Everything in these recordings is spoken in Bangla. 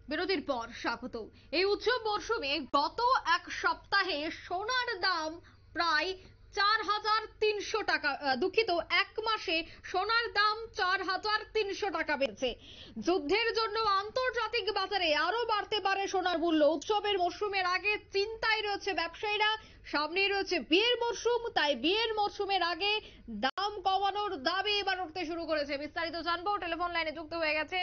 বিরতির পর স্বাগত। এই উৎসব মরশুমে গত এক সপ্তাহে সোনার দাম প্রায় 4,300 টাকা, দুঃখিত, এক মাসে সোনার দাম 4,300 টাকা বেড়েছে। যুদ্ধের জন্য আন্তর্জাতিক বাজারে আরো বাড়তে পারে সোনার মূল্য। উৎসবের মরশুমের আগে চিন্তায় রয়েছে ব্যবসায়ীরা, সামনে রয়েছে বিয়ের মরশুম, তাই বিয়ের মরশুমের আগে দাম কমানোর দাবি এবার উঠতে শুরু করেছে। বিস্তারিত জানবো, টেলিফোন লাইনে যুক্ত হয়ে গেছে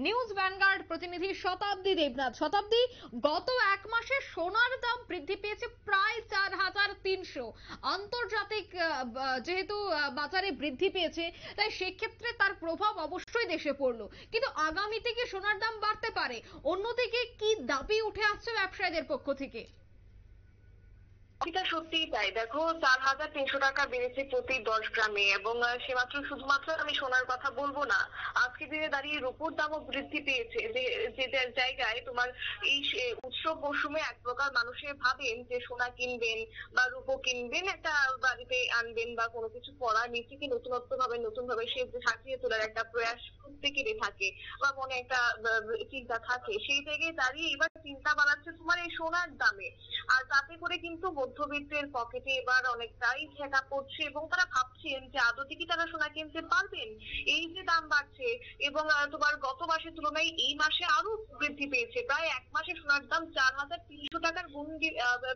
নিউজ ভ্যানগার্ড প্রতিনিধি শতাব্দী দেবনাথ। শতাব্দী, গত এক মাসে সোনার দাম বৃদ্ধি পেয়েছে প্রায় 4,300। আন্তর্জাতিক যেহেতু বাজারে বৃদ্ধি পেয়েছে, তাই সেক্ষেত্রে তার প্রভাব অবশ্যই দেশে পড়লো, কিন্তু আগামীতে কি সোনার দাম বাড়তে পারে? অন্যদিকে কি দাবি উঠে আসছে ব্যবসায়ীদের পক্ষ থেকে? এটা সত্যিই তাই। দেখো, 4,300 টাকা বেড়েছে প্রতি 10 গ্রামে, এবং সে মাত্র শুধুমাত্র আমি সোনার কথা বলবো না, আজকে দিনে দাঁড়িয়ে রূপোর দামও বৃদ্ধি পেয়েছে। যে জায়গায় তোমার এই উৎসব মৌসুমে এক প্রকার মানুষের ভাবেন যে সোনা কিনবেন বা রূপো কিনবেন, একটা বাড়িতে আনবেন বা কোনো কিছু পড়ার নিজেকে নতুনত্ব ভাবে নতুন ভাবে সে সাজিয়ে তোলার একটা প্রয়াস প্রত্যেকেরই থাকে বা মনে একটা চিন্তা থাকে। সেই জায়গায় দাঁড়িয়ে এবার চিন্তা বাড়াচ্ছে তোমার এই সোনার দামে। আর তাতে করে কিন্তু মধ্যবিত্তের পকেটে এবার অনেকটাই ঠেকা পড়ছে, এবং তারা ভাবছেন যে আদতে কি তারা সোনা কিনতে পারবেন। এই যে দাম বাড়ছে, এবং তোমার গত মাসের তুলনায় এই মাসে আরো বৃদ্ধি পেয়েছে। প্রায় এক মাসে সোনার দাম 4,300 টাকার গুণ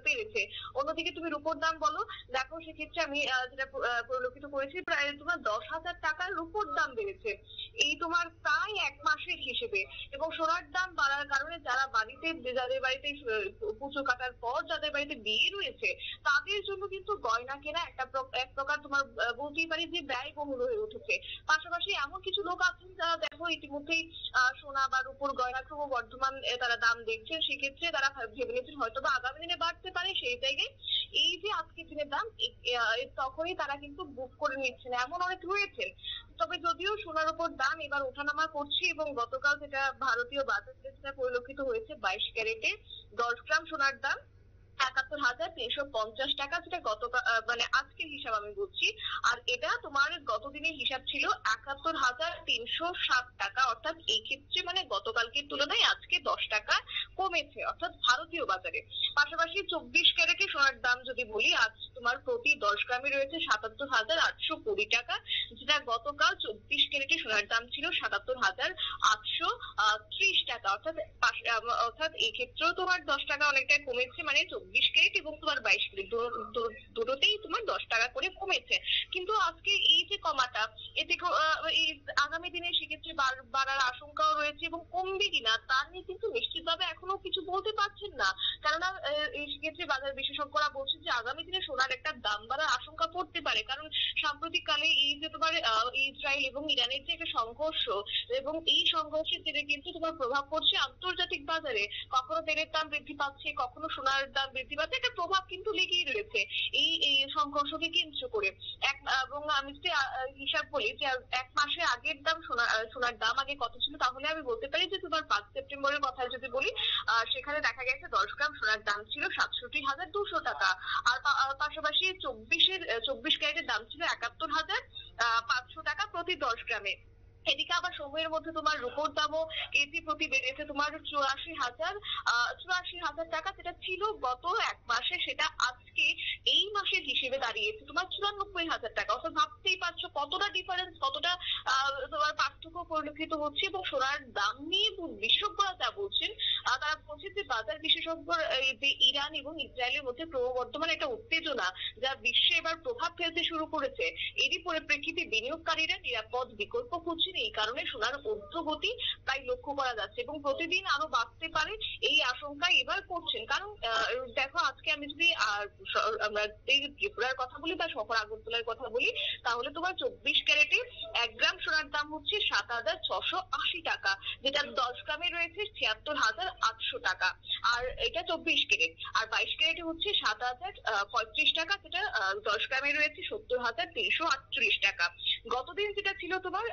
বেড়েছে। অন্যদিকে তুমি রূপোর দাম বলো, দেখো সেক্ষেত্রে আমি যেটা পরিলক্ষিত করেছি, প্রায় তোমার 10,000 টাকার রূপোর দাম বেড়েছে এই তোমার প্রায় এক মাসের হিসেবে। এবং সোনার দাম বাড়ার কারণে যাদের বাড়িতে পুজো কাটার পর যাদের বাড়িতে বিয়ে রয়েছে, তাদের জন্য কিন্তু গয়না কেনা এক প্রকার তোমার বলতেই পারি যে ব্যয়বহুল হয়ে উঠেছে। পাশাপাশি এমন কিছু লোক আছেন যারা দেখো ইতিমধ্যেই সোনা বা রূপোর গয়না ক্রমবর্ধমান তারা দাম দেখছেন। সেক্ষেত্রে তারা ভেবে নিয়েছেন হয়তো বা আগামী দিনে বাড়তে পারে। সেই জায়গায় এই যে আজকের দিনের দাম, তখনই তারা কিন্তু বুক করে নিচ্ছেন, এমন অনেক রয়েছেন। তবে যদিও সোনার উপর দাম এবার ওঠানামা করছে, এবং গতকাল যেটা ভারতীয় বাজারে যেটা পরিলক্ষিত হয়েছে, 22 ক্যারেটে 10 গ্রাম সোনার দাম 71,350 টাকা, যেটা গতকাল মানে আজকের হিসাব আমি বলছি। আর এটা তোমার গতদিনের হিসাব ছিল 71,360 টাকা, অর্থাৎ এই ক্ষেত্রে মানে গতকালকের তুলনায় আজকে 10 টাকা কমেছে, অর্থাৎ ভারতীয় বাজারে। পাশাপাশি 24 ক্যারেটে সোনার দাম যদি বলি, আজ তোমার প্রতি 10 গ্রামে রয়েছে 77,820 টাকা, যেটা গতকাল 24 ক্যারেটে সোনার দাম ছিল 77,830 টাকা, অর্থাৎ এই ক্ষেত্রেও তোমার 10 টাকা অনেকটাই কমেছে। মানে 24 ক্যারেট এবং তোমার 22 ক্যারেট দুটোতেই তোমার 10 টাকা করে কমেছে। কিন্তু আজকে এই যে কমাটা, এতে এই আগামী দিনে সেক্ষেত্রে বাড়ার আশঙ্কাও রয়েছে, এবং কমবে কিনা তা নিয়ে কিন্তু নিশ্চিতভাবে এখনো কিছু বলতে পারছেন না। কেননা এই সেক্ষেত্রে বাজার বিশেষজ্ঞরা বলছেন যে আগামী দিনে সোনার একটা দাম বাড়ার আশঙ্কা পড়তে পারে। কারণ সাম্প্রতিক কালে এই যে তোমার ইসরায়েল এবং ইরানের যে একটা সংঘর্ষ, এবং এই সংঘর্ষের জেরে কিন্তু তোমার প্রভাব পড়ছে আন্তর্জাতিক বাজারে। কখনো তেলের দাম বৃদ্ধি পাচ্ছে, কখনো সোনার দাম বৃদ্ধি পাচ্ছে, একটা প্রভাব কিন্তু লেগেই রয়েছে এই সংঘর্ষকে কেন্দ্র করে। এবং আমি যদি হিসাব বলি যে এক মাসে আগের দাম সোনার দাম আগে কত ছিল, তাহলে আমি বলতে পারি যে তোমার 5 সেপ্টেম্বরের কথা যদি বলি, সেখানে দেখা গেছে 10 গ্রাম সোনার দাম ছিল 67,200 টাকা। আর পাশাপাশি 24 ক্যারেটের দাম ছিল 71,500 টাকা প্রতি 10 গ্রামে। এদিকে আবার সময়ের মধ্যে তোমার রূপোর দামও কেজি প্রতি বেড়েছে তোমার 84,000 টাকা, যেটা ছিল গত এক মাসে, সেটা আজকে এই মাসের হিসেবে দাঁড়িয়েছে তোমার 94,000 টাকা। অর্থাৎ ভাবতেই পারছো কতটা ডিফারেন্স, কতটা তোমার পার্থক্য পরিলক্ষিত হচ্ছে। এবং সোনার দাম নিয়ে বিশেষজ্ঞরা যা বলছেন, তারা বলছেন যে বাজার বিশেষজ্ঞ যে ইরান এবং ইসরায়েলের মধ্যে ক্রমবর্ধমান একটা উত্তেজনা যা বিশ্বে এবার প্রভাব ফেলতে শুরু করেছে, এরই পরিপ্রেক্ষিতে বিনিয়োগকারীরা নিরাপদ বিকল্প খুঁজছেন। এই কারণে সোনার ঊর্ধ্বগতি তাই লক্ষ্য করা যাচ্ছে, এবং প্রতিদিন আরো বাড়তে পারে এই আশঙ্কা এবার করছেন। কারণ দেখো, আজকে আমি যদি আমরা ত্রিপুরার কথা বলি বা শহর আগরতলার কথা বলি, তাহলে তোমার 24 ক্যারেটে 1 গ্রাম সোনার দাম হচ্ছে 7,680 টাকা, যেটা 10 গ্রামে রয়েছে 76,800 টাকা। আর এটা 24 ক্যারেট। আর 22 ক্যারেটে হচ্ছে 7,035 টাকা, যেটা 10 গ্রামে রয়েছে 70,338 টাকা। গতদিন যেটা ছিল তোমার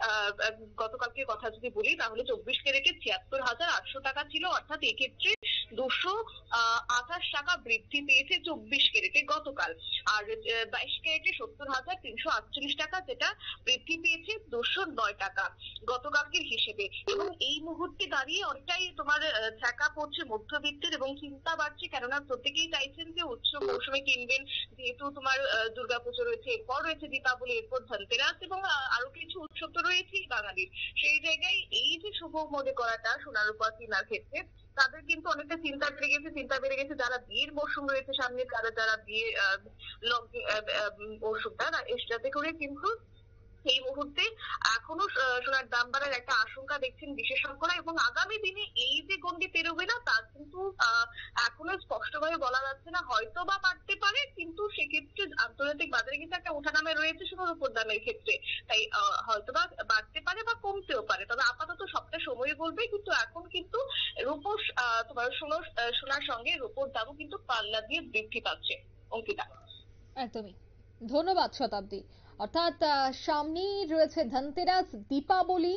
গতকালকে কথা যদি বলি, তাহলে 24 ক্যারেটে 76,800 টাকা ছিল, অর্থাৎ এক্ষেত্রে 228 টাকা বৃদ্ধি পেয়েছে 24 ক্যারেটে গতকাল। আর 22 ক্যারেটে 70,348 টাকা, যেটা বৃদ্ধি পেয়েছে 209 টাকা গতকালকের হিসেবে। এবং এই মুহূর্তে দাঁড়িয়ে অনেকটাই তোমার ঠেকা পড়ছে মধ্যবিত্তের এবং চিন্তা বাড়ছে, কেননা প্রত্যেকেই চাইছেন যে উৎসব মৌসুমে কিনবেন, যেহেতু তোমার দুর্গাপুজো রয়েছে, এরপর রয়েছে দীপাবলি, এরপর ধনতেরাস এবং আরো কিছু উৎসব তো রয়েছেই বাঙালির। সেই জায়গায় এই যে শুভ মনে করাটা সোনার উপর কেনার ক্ষেত্রে তাদের কিন্তু অনেকটা চিন্তা বেড়ে গেছে যারা বিয়ের মরশুম রয়েছে সামনে, যারা বিয়ে মরশুমটা না যাতে করে কিন্তু এই মুহূর্তে এখনো সোনার দাম বাড়ার একটা আশঙ্কা দেখছেন বিশেষজ্ঞরা। এবং আগামী দিনে এই যে গণ্ডি পেরোবে না তা কিন্তু এখনো স্পষ্টভাবে বলা যাচ্ছে না, হয়তো বা বাড়তে পারে, কিন্তু সেক্ষেত্রে আন্তর্জাতিক বাজারে কিন্তু একটা ওঠানামা রয়েছে সোনার উপর দামের ক্ষেত্রে। তাই হয়তো বা বাড়তে পারে বা কমতেও পারে, তবে আপাতত সবটা সময় বলবে। কিন্তু এখন কিন্তু রূপোর তোমার সোনার সঙ্গে রূপোর দামও কিন্তু পাল্লা দিয়ে বৃদ্ধি পাচ্ছে। অঙ্কিতা। একদমই। ধন্যবাদ শতাব্দী। অর্থাৎ সামনেই রয়েছে ধনতেরাস, দীপাবলি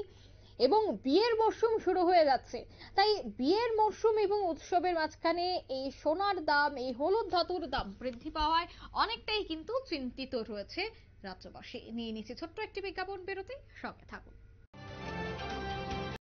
এবং বিয়ের মরশুম শুরু হয়ে যাচ্ছে। তাই বিয়ের মরশুম এবং উৎসবের মাঝখানে এই সোনার দাম, এই হলুদ ধাতুর দাম বৃদ্ধি পাওয়ায় অনেকটাই কিন্তু চিন্তিত রয়েছে রাজ্যবাসী। নিয়ে নিচ্ছে ছোট্ট একটি বিজ্ঞাপন বিরতি, সঙ্গে থাকুন।